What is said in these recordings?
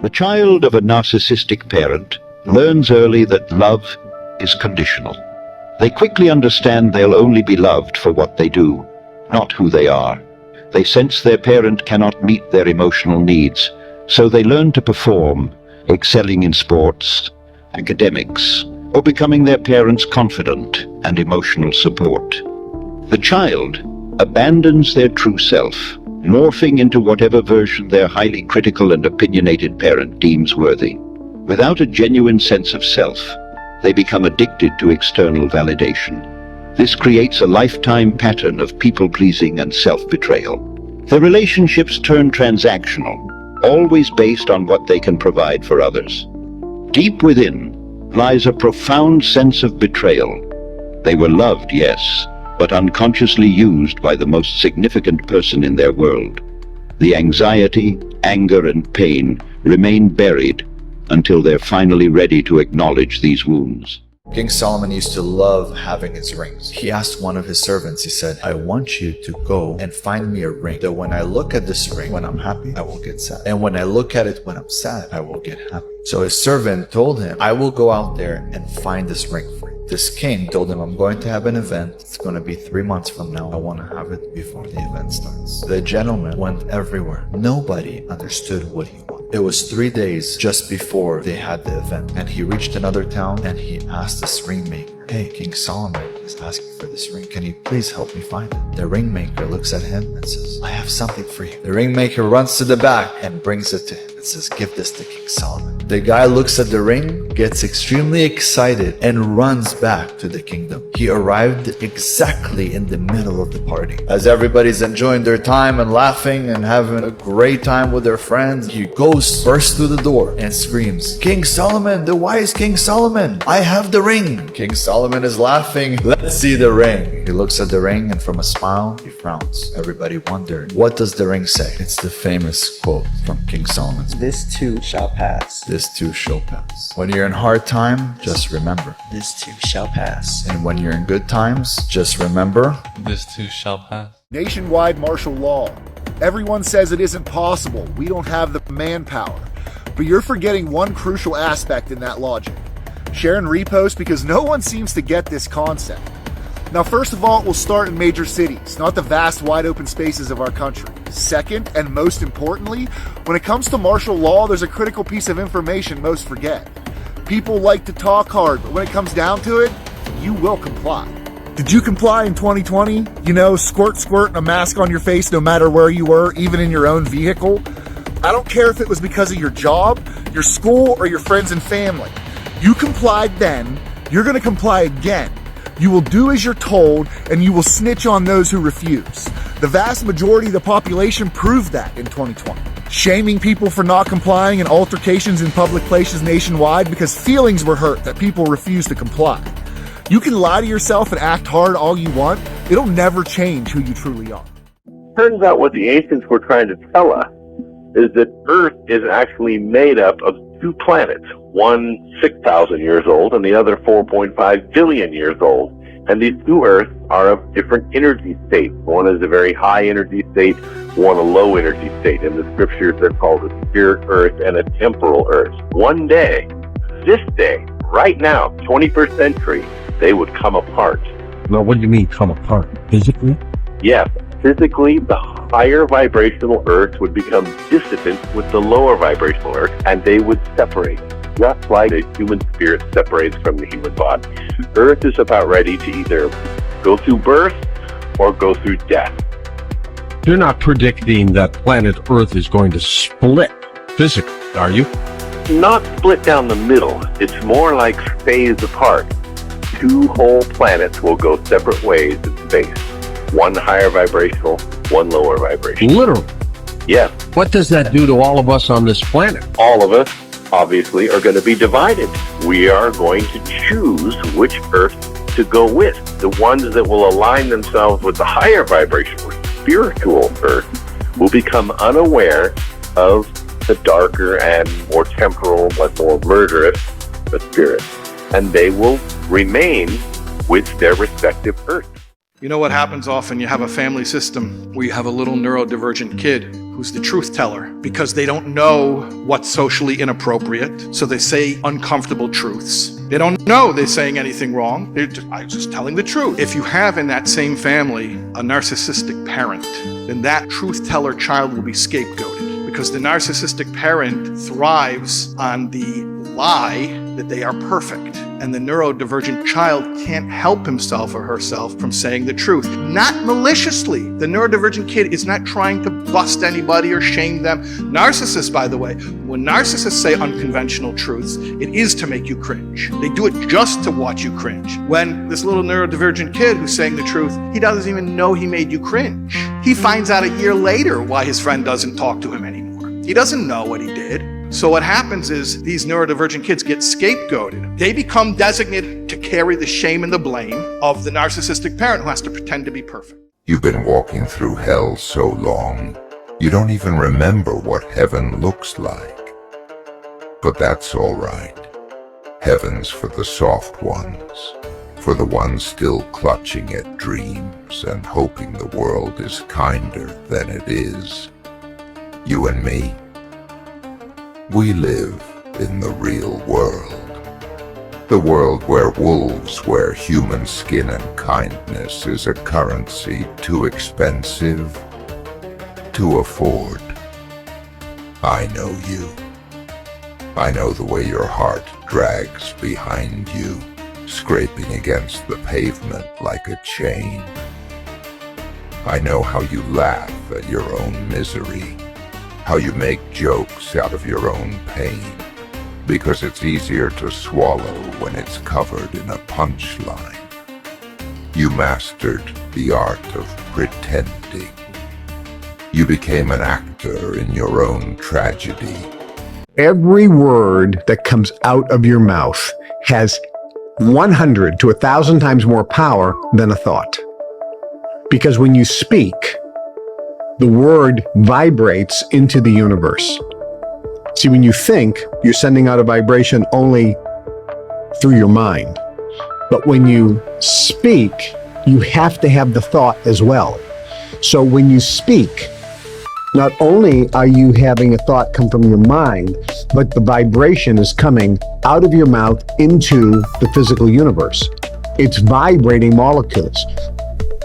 The child of a narcissistic parent learns early that love is conditional. They quickly understand they'll only be loved for what they do, not who they are. They sense their parent cannot meet their emotional needs, so they learn to perform, excelling in sports, academics, or becoming their parents' confidant and emotional support. The child abandons their true self, morphing into whatever version their highly critical and opinionated parent deems worthy. Without a genuine sense of self, they become addicted to external validation. This creates a lifetime pattern of people-pleasing and self-betrayal. Their relationships turn transactional, always based on what they can provide for others. Deep within lies a profound sense of betrayal. They were loved, yes, but unconsciously used by the most significant person in their world. The anxiety, anger, and pain remain buried until they're finally ready to acknowledge these wounds. King Solomon used to love having his rings. He asked one of his servants, he said, I want you to go and find me a ring that when I look at this ring, when I'm happy, I will get sad. And when I look at it when I'm sad, I will get happy. So his servant told him, I will go out there and find this ring for you. This king told him, I'm going to have an event. It's going to be 3 months from now. I want to have it before the event starts. The gentleman went everywhere. Nobody understood what he wanted. It was 3 days just before they had the event, and he reached another town and he asked this ring maker, hey, King Solomon is asking for this ring. Can you please help me find it? The ring maker looks at him and says, I have something for you. The ring maker runs to the back and brings it to him and says, give this to King Solomon. The guy looks at the ring, gets extremely excited, and runs back to the kingdom. He arrived exactly in the middle of the party. As everybody's enjoying their time and laughing and having a great time with their friends, he goes bursts through the door and screams, King Solomon, the wise King Solomon, I have the ring. King Solomon is laughing. Let's see the ring. He looks at the ring and from a smile, he frowns. Everybody wondered, what does the ring say? It's the famous quote from King Solomon's book. This too shall pass. This too shall pass. When you're in hard time, just remember. This too shall pass. And when you're in good times, just remember. This too shall pass. Nationwide martial law. Everyone says it isn't possible. We don't have the manpower. But you're forgetting one crucial aspect in that logic. Share and repost because no one seems to get this concept. Now, first of all, it will start in major cities, not the vast, wide open spaces of our country. Second, and most importantly, when it comes to martial law, there's a critical piece of information most forget. People like to talk hard, but when it comes down to it, you will comply. Did you comply in 2020? You know, squirt and a mask on your face no matter where you were, even in your own vehicle? I don't care if it was because of your job, your school, or your friends and family. You complied then, you're going to comply again. You will do as you're told, and you will snitch on those who refuse. The vast majority of the population proved that in 2020. Shaming people for not complying and altercations in public places nationwide because feelings were hurt that people refused to comply. You can lie to yourself and act hard all you want. It'll never change who you truly are. Turns out what the ancients were trying to tell us is that Earth is actually made up of two planets, one 6,000 years old and the other 4.5 billion years old. And these two Earths are of different energy states. One is a very high energy state, one a low energy state. In the scriptures, they're called a spirit Earth and a temporal Earth. One day, this day, right now, 21st century, they would come apart. Well, what do you mean come apart? Physically? Yes, physically, the higher vibrational Earth would become dissonant with the lower vibrational Earth, and they would separate, just like a human spirit separates from the human body. Earth is about ready to either go through birth or go through death. You're not predicting that planet Earth is going to split physically, are you? Not split down the middle. It's more like phase apart. Two whole planets will go separate ways in space. One higher vibrational, one lower vibrational. Literally? Yes. What does that do to all of us on this planet? All of us, obviously, are going to be divided. We are going to choose which Earth to go with. The ones that will align themselves with the higher vibrational, spiritual Earth will become unaware of the darker and more temporal, but more murderous spirit. And they will remain with their respective Earth. You know what happens often? You have a family system where you have a little neurodivergent kid who's the truth teller because they don't know what's socially inappropriate, so they say uncomfortable truths. They don't know they're saying anything wrong. I'm just telling the truth. If you have in that same family a narcissistic parent, then that truth teller child will be scapegoated because the narcissistic parent thrives on the lie that they are perfect. And the neurodivergent child can't help himself or herself from saying the truth. Not maliciously. The neurodivergent kid is not trying to bust anybody or shame them. Narcissists, by the way, when narcissists say unconventional truths, it is to make you cringe. They do it just to watch you cringe. When this little neurodivergent kid who's saying the truth, he doesn't even know he made you cringe. He finds out a year later why his friend doesn't talk to him anymore. He doesn't know what he did. So what happens is these neurodivergent kids get scapegoated. They become designated to carry the shame and the blame of the narcissistic parent who has to pretend to be perfect. You've been walking through hell so long, you don't even remember what heaven looks like. But that's all right. Heaven's for the soft ones, for the ones still clutching at dreams and hoping the world is kinder than it is. You and me. We live in the real world. The world where wolves wear human skin and kindness is a currency too expensive to afford. I know you. I know the way your heart drags behind you, scraping against the pavement like a chain. I know how you laugh at your own misery, how you make jokes out of your own pain, because it's easier to swallow when it's covered in a punchline. You mastered the art of pretending. You became an actor in your own tragedy. Every word that comes out of your mouth has 100 to 1,000 times more power than a thought. Because when you speak, the word vibrates into the universe. See, when you think, you're sending out a vibration only through your mind. But when you speak, you have to have the thought as well. So when you speak, not only are you having a thought come from your mind, but the vibration is coming out of your mouth into the physical universe. It's vibrating molecules.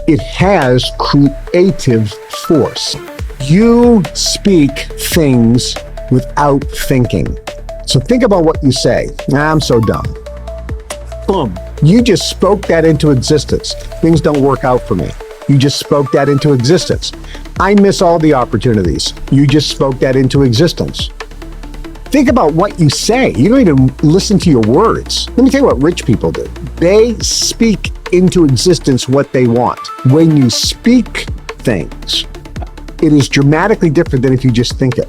It has creative force. You speak things without thinking. So think about what you say. I'm so dumb. Boom. You just spoke that into existence. Things don't work out for me. You just spoke that into existence. I miss all the opportunities. You just spoke that into existence. Think about what you say. You don't even listen to your words. Let me tell you what rich people do. They speak into existence what they want. When you speak things, it is dramatically different than if you just think it.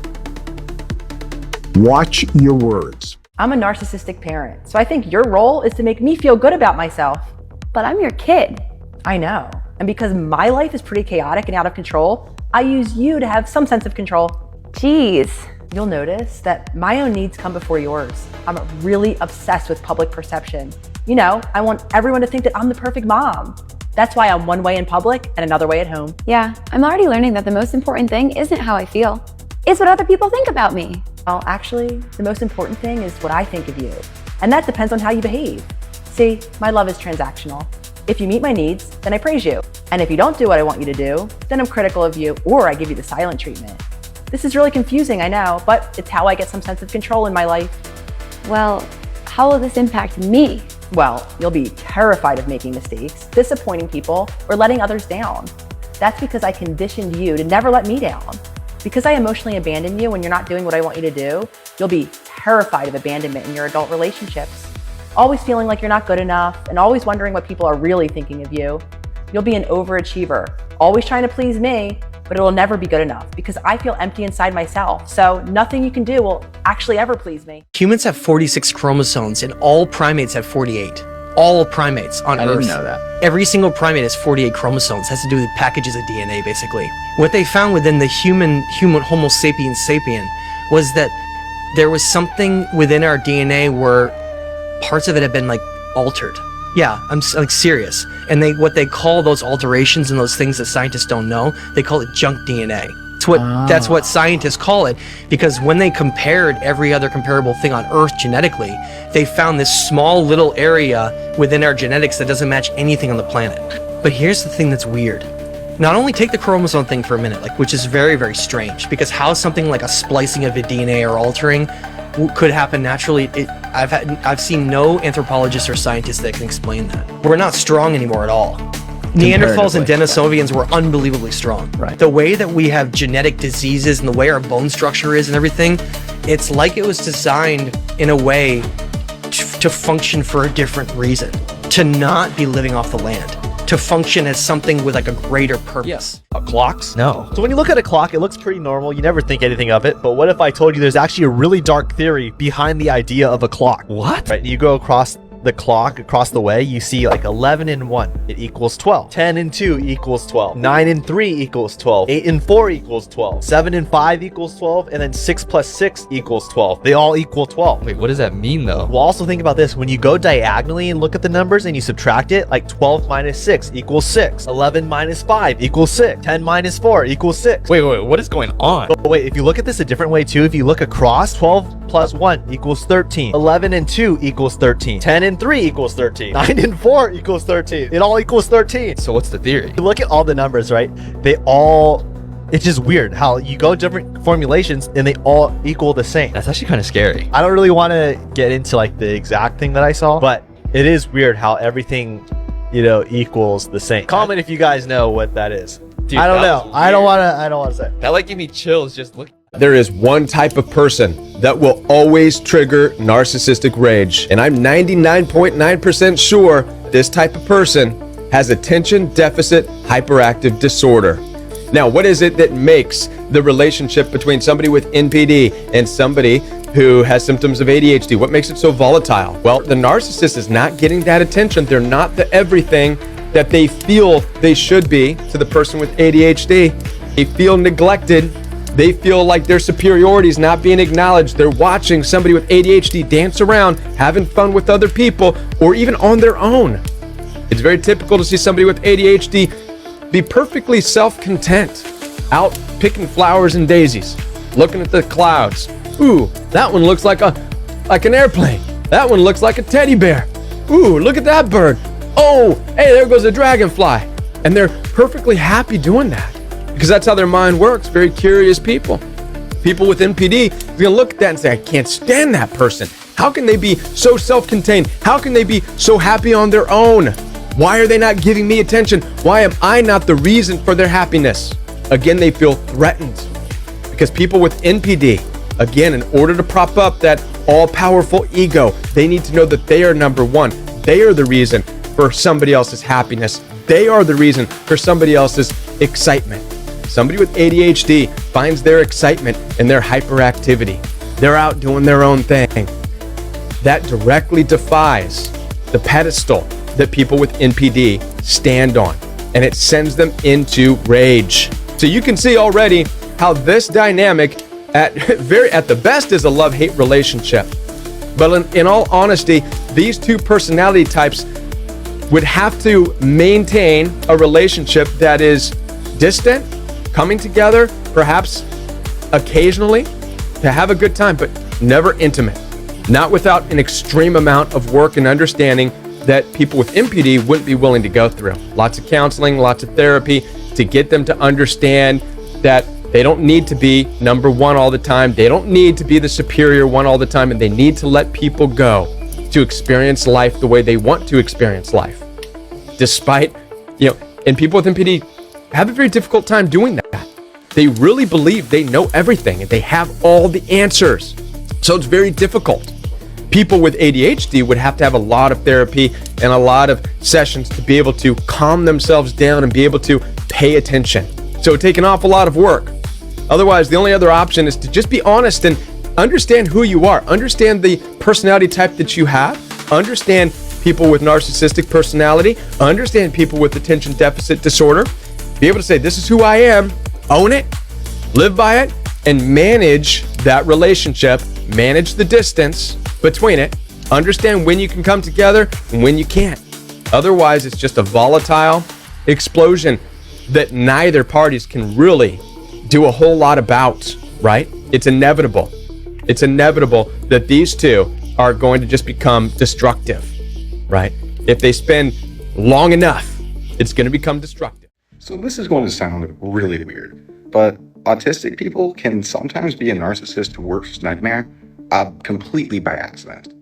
Watch your words. I'm a narcissistic parent, so I think your role is to make me feel good about myself. But I'm your kid. I know. And because my life is pretty chaotic and out of control, I use you to have some sense of control. Jeez. You'll notice that my own needs come before yours. I'm really obsessed with public perception. You know, I want everyone to think that I'm the perfect mom. That's why I'm one way in public and another way at home. Yeah, I'm already learning that the most important thing isn't how I feel. It's what other people think about me. Well, actually, the most important thing is what I think of you. And that depends on how you behave. See, my love is transactional. If you meet my needs, then I praise you. And if you don't do what I want you to do, then I'm critical of you or I give you the silent treatment. This is really confusing, I know, but it's how I get some sense of control in my life. Well, how will this impact me? Well, you'll be terrified of making mistakes, disappointing people, or letting others down. That's because I conditioned you to never let me down. Because I emotionally abandon you when you're not doing what I want you to do, you'll be terrified of abandonment in your adult relationships. Always feeling like you're not good enough and always wondering what people are really thinking of you. You'll be an overachiever, always trying to please me, but it'll never be good enough because I feel empty inside myself. So nothing you can do will actually ever please me. Humans have 46 chromosomes and all primates have 48. All primates on Earth. I didn't know that. Every single primate has 48 chromosomes. Has to do with packages of DNA, basically. What they found within the human Homo sapiens sapien was that there was something within our DNA where parts of it had been like altered. Yeah, I'm like serious. And what they call those alterations and those things that scientists don't know, they call it junk DNA. That's what scientists call it, because when they compared every other comparable thing on Earth genetically, they found this small little area within our genetics that doesn't match anything on the planet. But here's the thing that's weird. Not only take the chromosome thing for a minute, which is very, very strange, because how something like a splicing of a DNA or altering could happen naturally, I've seen no anthropologists or scientists that can explain that. We're not strong anymore at all. Neanderthals and Denisovians were unbelievably strong. Right. The way that we have genetic diseases and the way our bone structure is and everything, it's like it was designed in a way to function for a different reason, to not be living off the land, to function as something with like a greater purpose. Yes. Clocks? No. So when you look at a clock, it looks pretty normal. You never think anything of it. But what if I told you there's actually a really dark theory behind the idea of a clock? What? Right. You go across the clock, across the way, you see like 11 and 1, it equals 12. 10 and 2 equals 12. 9 and 3 equals 12. 8 and 4 equals 12. 7 and 5 equals 12. And then 6 plus 6 equals 12. They all equal 12. Wait, what does that mean though? Well, also think about this. When you go diagonally and look at the numbers and you subtract it, like 12 minus 6 equals 6. 11 minus 5 equals 6. 10 minus 4 equals 6. Wait, what is going on? But wait, if you look at this a different way too, if you look across, 12 plus 1 equals 13. 11 and 2 equals 13. 10 and 3 equals 13. 9 and 4 equals 13. It all equals 13. So what's the theory? You look at all the numbers, right? It's just weird how you go different formulations and they all equal the same. That's actually kind of scary. I don't really want to get into like the exact thing that I saw, but it is weird how everything, equals the same. Comment if you guys know what that is. Dude, I don't know. I don't want to say. That like gave me chills just look. There is one type of person that will always trigger narcissistic rage, and I'm 99.9% sure this type of person has attention deficit hyperactive disorder. Now, what is it that makes the relationship between somebody with NPD and somebody who has symptoms of ADHD? What makes it so volatile? Well, the narcissist is not getting that attention. They're not the everything that they feel they should be to the person with ADHD. They feel neglected. They feel like their superiority is not being acknowledged. They're watching somebody with ADHD dance around, having fun with other people, or even on their own. It's very typical to see somebody with ADHD be perfectly self-content, out picking flowers and daisies, looking at the clouds. Ooh, that one looks like an airplane. That one looks like a teddy bear. Ooh, look at that bird. Oh, hey, there goes a dragonfly. And they're perfectly happy doing that, because that's how their mind works. Very curious people. People with NPD are gonna look at that and say, I can't stand that person. How can they be so self-contained? How can they be so happy on their own? Why are they not giving me attention? Why am I not the reason for their happiness? Again, they feel threatened, because people with NPD, again, in order to prop up that all-powerful ego, they need to know that they are number one. They are the reason for somebody else's happiness. They are the reason for somebody else's excitement. Somebody with ADHD finds their excitement in their hyperactivity. They're out doing their own thing. That directly defies the pedestal that people with NPD stand on, and it sends them into rage. So you can see already how this dynamic at the best is a love-hate relationship. But in all honesty, these two personality types would have to maintain a relationship that is distant, coming together, perhaps occasionally, to have a good time, but never intimate. Not without an extreme amount of work and understanding that people with NPD wouldn't be willing to go through. Lots of counseling, lots of therapy to get them to understand that they don't need to be number one all the time. They don't need to be the superior one all the time, and they need to let people go to experience life the way they want to experience life. Despite, and people with NPD have a very difficult time doing that. They really believe they know everything and they have all the answers. So it's very difficult. People with ADHD would have to have a lot of therapy and a lot of sessions to be able to calm themselves down and be able to pay attention. So it takes an awful lot of work. Otherwise, the only other option is to just be honest and understand who you are. Understand the personality type that you have. Understand people with narcissistic personality. Understand people with attention deficit disorder. Be able to say, this is who I am. Own it. Live by it. And manage that relationship. Manage the distance between it. Understand when you can come together and when you can't. Otherwise, it's just a volatile explosion that neither parties can really do a whole lot about, right? It's inevitable. It's inevitable that these two are going to just become destructive, right? If they spend long enough, it's going to become destructive. So this is going to sound really weird, but autistic people can sometimes be a narcissist's worst nightmare, completely by accident.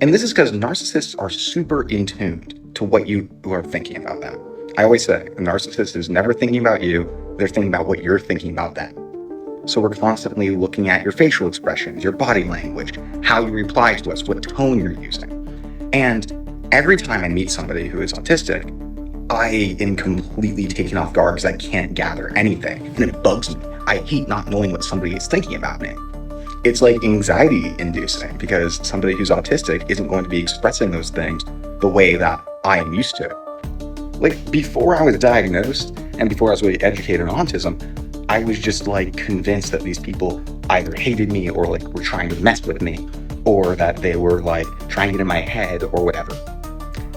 And this is because narcissists are super in tuned to what you are thinking about them. I always say, a narcissist is never thinking about you, they're thinking about what you're thinking about them. So we're constantly looking at your facial expressions, your body language, how you reply to us, what tone you're using. And every time I meet somebody who is autistic, I am completely taken off guard because I can't gather anything, and it bugs me. I hate not knowing what somebody is thinking about me. It's like anxiety inducing because somebody who's autistic isn't going to be expressing those things the way that I am used to. Like before I was diagnosed and before I was really educated on autism, I was just like convinced that these people either hated me or like were trying to mess with me or that they were like trying to get in my head or whatever.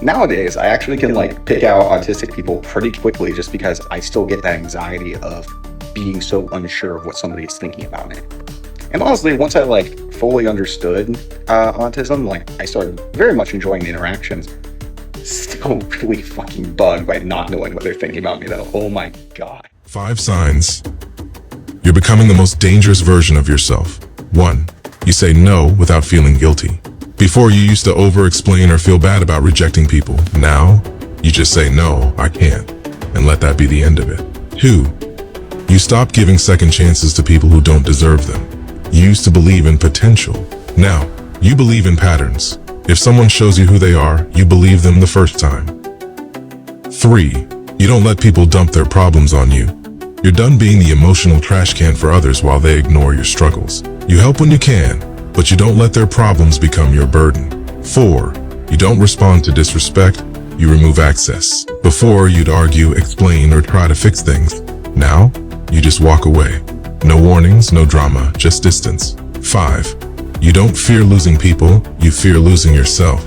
Nowadays, I actually can like pick out autistic people pretty quickly just because I still get that anxiety of being so unsure of what somebody is thinking about me. And honestly, once I like fully understood autism, like I started very much enjoying the interactions. Still really fucking bugged by not knowing what they're thinking about me though. Oh my God. 5 signs. You're becoming the most dangerous version of yourself. 1. You say no without feeling guilty. Before, you used to over-explain or feel bad about rejecting people. Now, you just say, no, I can't, and let that be the end of it. 2. You stop giving second chances to people who don't deserve them. You used to believe in potential. Now, you believe in patterns. If someone shows you who they are, you believe them the first time. 3. You don't let people dump their problems on you. You're done being the emotional trash can for others while they ignore your struggles. You help when you can, but you don't let their problems become your burden. 4. You don't respond to disrespect, you remove access. Before, you'd argue, explain, or try to fix things. Now, you just walk away. No warnings, no drama, just distance. 5. You don't fear losing people, you fear losing yourself.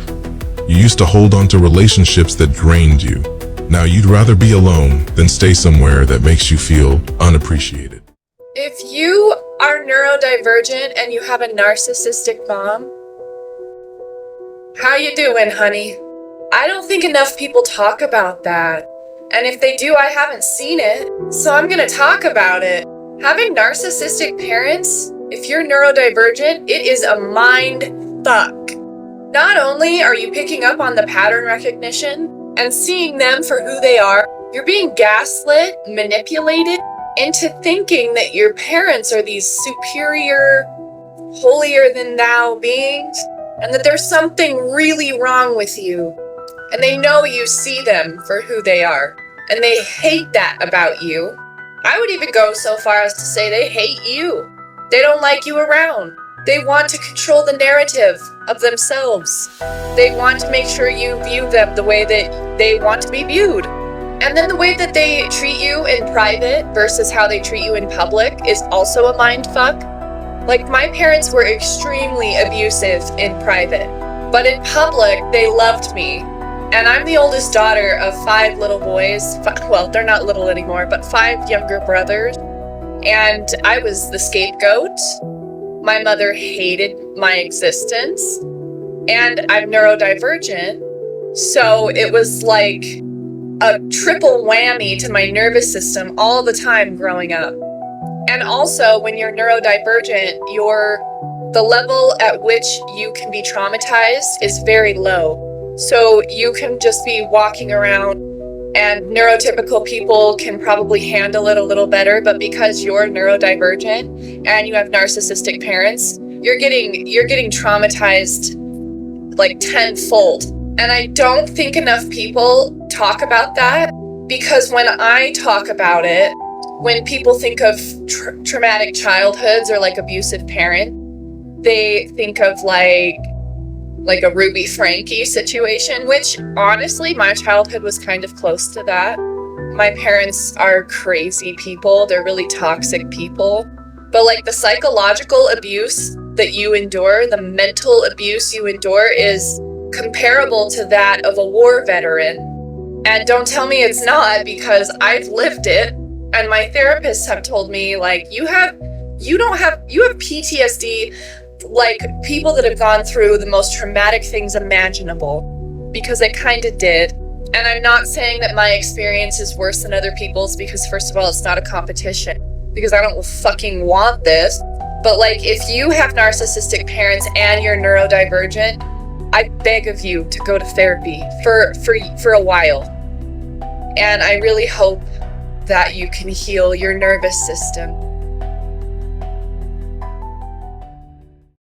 You used to hold on to relationships that drained you. Now you'd rather be alone than stay somewhere that makes you feel unappreciated. If you are neurodivergent and you have a narcissistic mom, how you doing, honey? I don't think enough people talk about that. And if they do, I haven't seen it, so I'm gonna talk about it. Having narcissistic parents, if you're neurodivergent, it is a mind fuck. Not only are you picking up on the pattern recognition and seeing them for who they are, you're being gaslit, manipulated into thinking that your parents are these superior, holier than thou beings, and that there's something really wrong with you. And they know you see them for who they are, and they hate that about you. I would even go so far as to say they hate you. They don't like you around. They want to control the narrative of themselves. They want to make sure you view them the way that they want to be viewed. And then the way that they treat you in private versus how they treat you in public is also a mindfuck. Like, my parents were extremely abusive in private, but in public, they loved me. And I'm the oldest daughter of 5 little boys. Well, they're not little anymore, but 5 younger brothers. And I was the scapegoat. My mother hated my existence. And I'm neurodivergent. So it was like a triple whammy to my nervous system all the time growing up. And also, when you're neurodivergent, the level at which you can be traumatized is very low. So you can just be walking around, and neurotypical people can probably handle it a little better, but because you're neurodivergent and you have narcissistic parents, you're getting traumatized like tenfold. And I don't think enough people talk about that, because when I talk about it, when people think of traumatic childhoods or like abusive parent, they think of like a Ruby Frankie situation, which honestly, my childhood was kind of close to that. My parents are crazy people. They're really toxic people. But like the psychological abuse that you endure, the mental abuse you endure is comparable to that of a war veteran. And don't tell me it's not, because I've lived it. And my therapists have told me, like, you have PTSD, like people that have gone through the most traumatic things imaginable, because I kind of did. And I'm not saying that my experience is worse than other people's, because first of all, it's not a competition, because I don't fucking want this. But like, if you have narcissistic parents and you're neurodivergent, I beg of you to go to therapy for a while. And I really hope that you can heal your nervous system.